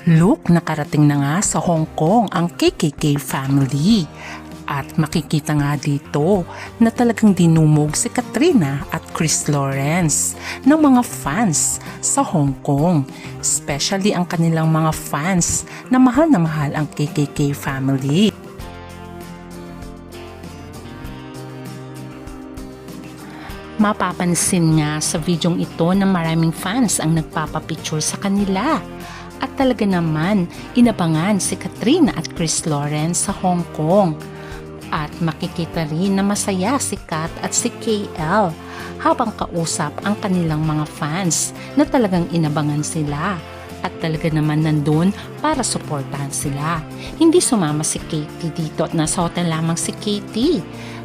Look, nakarating na nga sa Hong Kong ang KKK family. At makikita nga dito na talagang dinumog si Katrina at Chris Lawrence ng mga fans sa Hong Kong. Especially ang kanilang mga fans na mahal ang KKK family. Mapapansin nga sa videong ito na maraming fans ang nagpapapicture sa kanila. At talaga naman, inabangan si Katrina at Chris Lawrence sa Hong Kong. At makikita rin na masaya si Kat at si KL habang kausap ang kanilang mga fans na talagang inabangan sila. At talaga naman nandun para suportahan sila. Hindi sumama si Katie dito at nasa hotel lamang si Katie.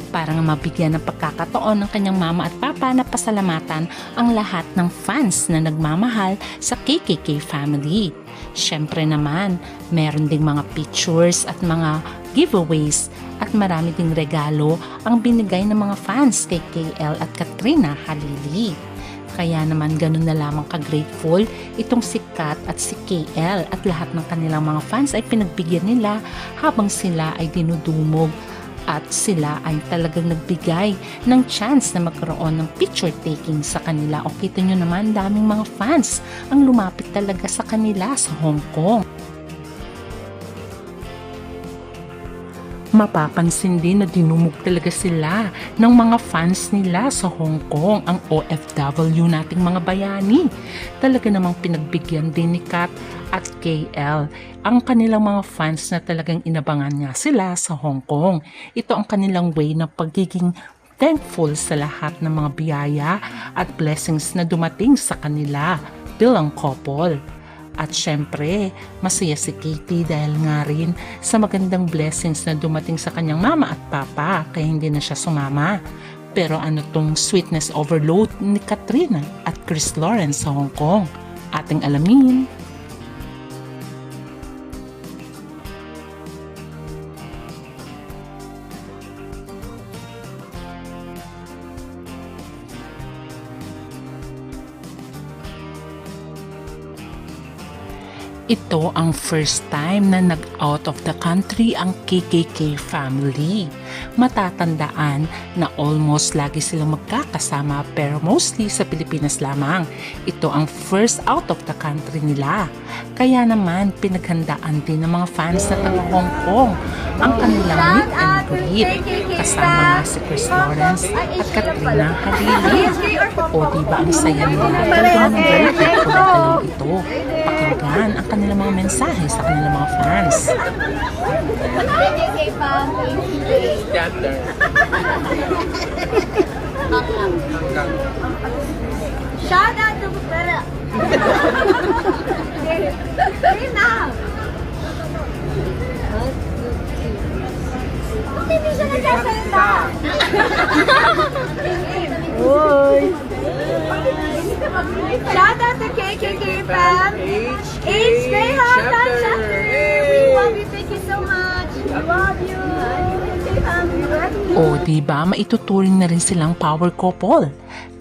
Para nga mabigyan ng pagkakataon ng kanyang mama at papa na pasalamatan ang lahat ng fans na nagmamahal sa KKK family. Syempre naman, meron ding mga pictures at mga giveaways at marami ding regalo ang binigay ng mga fans kay KL at Katrina Halili. Kaya naman ganun na lamang ka-grateful itong si Kat at si KL at lahat ng kanilang mga fans ay pinagbigyan nila habang sila ay dinudumog. At sila ay talagang nagbigay ng chance na magkaroon ng picture taking sa kanila. O kita nyo naman, daming mga fans ang lumapit talaga sa kanila sa Hong Kong. Mapapansin din na dinumog talaga sila ng mga fans nila sa Hong Kong, ang OFW nating mga bayani. Talaga namang pinagbigyan din ni Kat at KL ang kanilang mga fans na talagang inabangan nga sila sa Hong Kong. Ito ang kanilang way na pagiging thankful sa lahat ng mga biyaya at blessings na dumating sa kanila bilang couple. At syempre, masaya si Katie dahil nga rin sa magandang blessings na dumating sa kanyang mama at papa kaya hindi na siya sumama. Pero ano tong sweetness overload ni Katrina at Chris Lawrence sa Hong Kong? Ating alamin. Ito ang first time na nag-out of the country ang KKK family. Matatandaan na almost lagi silang magkakasama pero mostly sa Pilipinas lamang. Ito ang first out of the country nila. Kaya naman pinaghandaan din ng mga fans na taga Hong Kong ang kanilang meet and greet. Kasama nga si Chris Lawrence at Katrina Halili. O diba ang saya nila? Talaga naman very grateful ang dalawang ito. Pakinggan ang kanilang mga mensahe sa kanilang mga fans. Shout out to Buklara. Hindi siya nagsasalita. Uy. Shout out to KKK fam. H. Greyhound Fan Chapter. We love you. Thank you so much. We love you. O diba maituturing na rin silang power couple?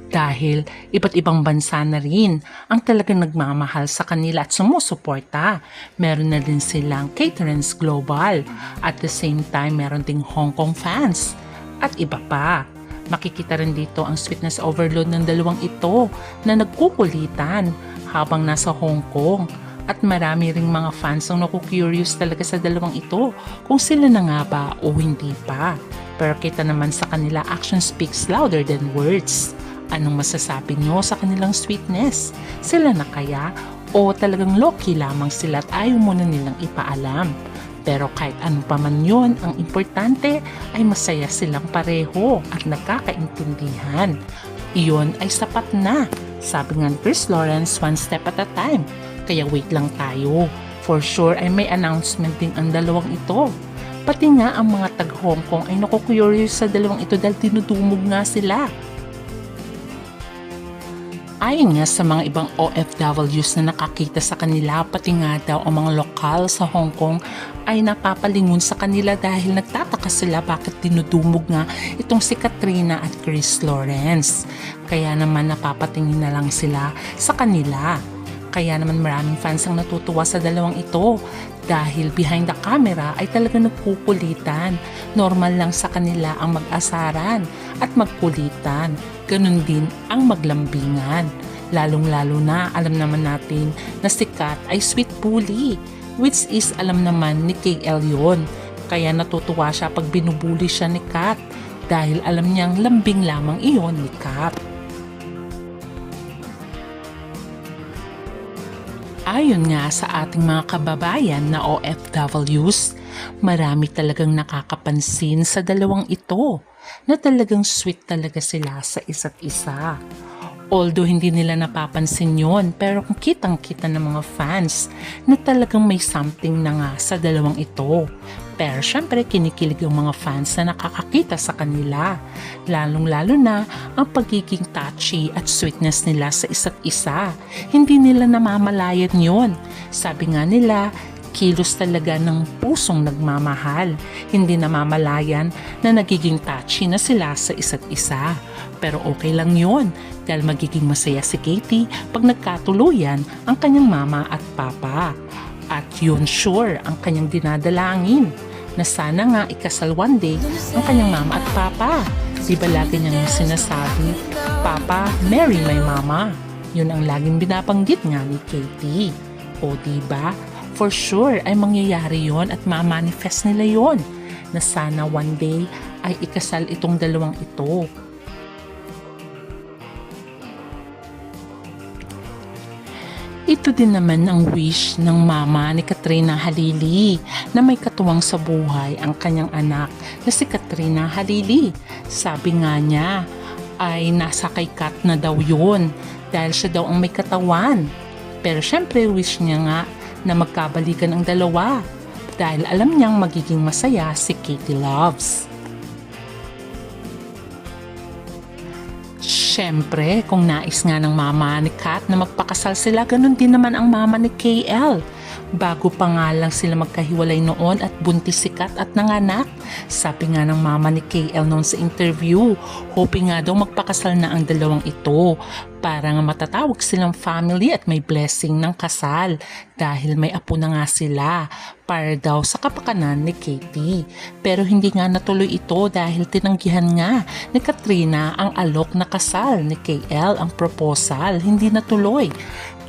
Dahil iba't ibang bansa na rin ang talagang nagmamahal sa kanila at sumusuporta. Meron na din silang Caterans Global. At the same time, meron ding Hong Kong fans. At iba pa. Makikita rin dito ang sweetness overload ng dalawang ito na nagkukulitan habang nasa Hong Kong. At marami ring mga fans ang naku-curious talaga sa dalawang ito kung sila na nga ba o hindi pa. Pero kita naman sa kanila, action speaks louder than words. Anong masasabi nyo sa kanilang sweetness? Sila na kaya o talagang low-key lamang sila at ayaw muna nilang ipaalam? Pero kahit ano pa man yun, ang importante ay masaya silang pareho at nagkakaintindihan. Iyon ay sapat na. Sabi nga ni Chris Lawrence, one step at a time. Kaya wait lang tayo. For sure ay may announcement din ang dalawang ito. Pati nga ang mga taga-Hong Kong ay naku-curious sa dalawang ito dahil tinudumog nga sila. Ayon nga sa mga ibang OFWs na nakakita sa kanila, pati nga daw ang mga lokal sa Hong Kong ay napapalingon sa kanila dahil nagtataka sila bakit dinudumog nga itong si Katrina at Chris Lawrence. Kaya naman napapatingin na lang sila sa kanila. Kaya naman maraming fans ang natutuwa sa dalawang ito dahil behind the camera ay talaga nagkukulitan. Normal lang sa kanila ang mag-asaran at magkulitan. Ganun din ang maglambingan. Lalong-lalo na alam naman natin na si Kat ay sweet bully, which is alam naman ni KL yon. Kaya natutuwa siya pag binubuli siya ni Kat dahil alam niyang lambing lamang iyon ni Kat. Ayon nga sa ating mga kababayan na OFWs, marami talagang nakakapansin sa dalawang ito na talagang sweet talaga sila sa isa't isa. Although hindi nila napapansin yon, pero kung kitang-kita ng mga fans na talagang may something na nga sa dalawang ito. Pero syempre kinikilig yung mga fans na nakakakita sa kanila. Lalong-lalo na ang pagiging touchy at sweetness nila sa isa't isa. Hindi nila namamalayan yon. Sabi nga nila, kilos talaga ng pusong nagmamahal. Hindi namamalayan na nagiging touchy na sila sa isa't isa. Pero okay lang yon dahil magiging masaya si Katie pag nagkatuluyan ang kanyang mama at papa. At yun sure ang kanyang dinadalangin na sana nga ikasal one day ang kanyang mama at papa. Diba lagi niyang sinasabi, Papa, marry my mama. Yun ang laging binabanggit nga ni Katie. O diba? For sure ay mangyayari yon at ma-manifest nila yon na sana one day ay ikasal itong dalawang ito. Ito din naman ang wish ng mama ni Katrina Halili na may katuwang sa buhay ang kanyang anak na si Katrina Halili. Sabi nga niya ay nasa kay Kat na daw yun dahil siya daw ang may katawan. Pero syempre wish niya nga na magkabalikan ang dalawa dahil alam niyang magiging masaya si Katie Loves. Siyempre, kung nais nga ng mama ni Kat na magpakasal sila, ganun din naman ang mama ni KL. Bago pa nga lang sila magkahiwalay noon at buntis si Kat at nanganak. Sabi nga ng mama ni KL noon sa interview, hoping nga daw magpakasal na ang dalawang ito para nga matatawag silang family at may blessing ng kasal dahil may apo na nga sila para daw sa kapakanan ni Katie. Pero hindi nga natuloy ito dahil tinanggihan nga ni Katrina ang alok na kasal ni KL, ang proposal. Hindi natuloy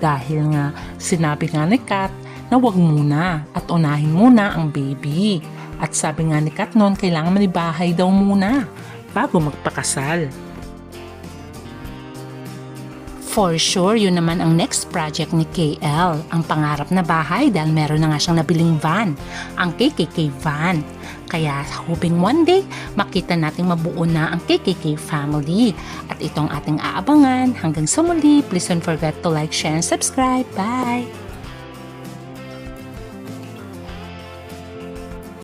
dahil nga sinabi nga ni Kat na wag muna at unahin muna ang baby. At sabi nga ni Kat noon, kailangan manibahay daw muna bago magpakasal. For sure, yun naman ang next project ni KL, ang pangarap na bahay dahil meron na nga siyang nabiling van, ang KKK van. Kaya hoping one day, makita nating mabuo na ang KKK family. At itong ating aabangan. Hanggang sa muli, please don't forget to like, share, and subscribe. Bye!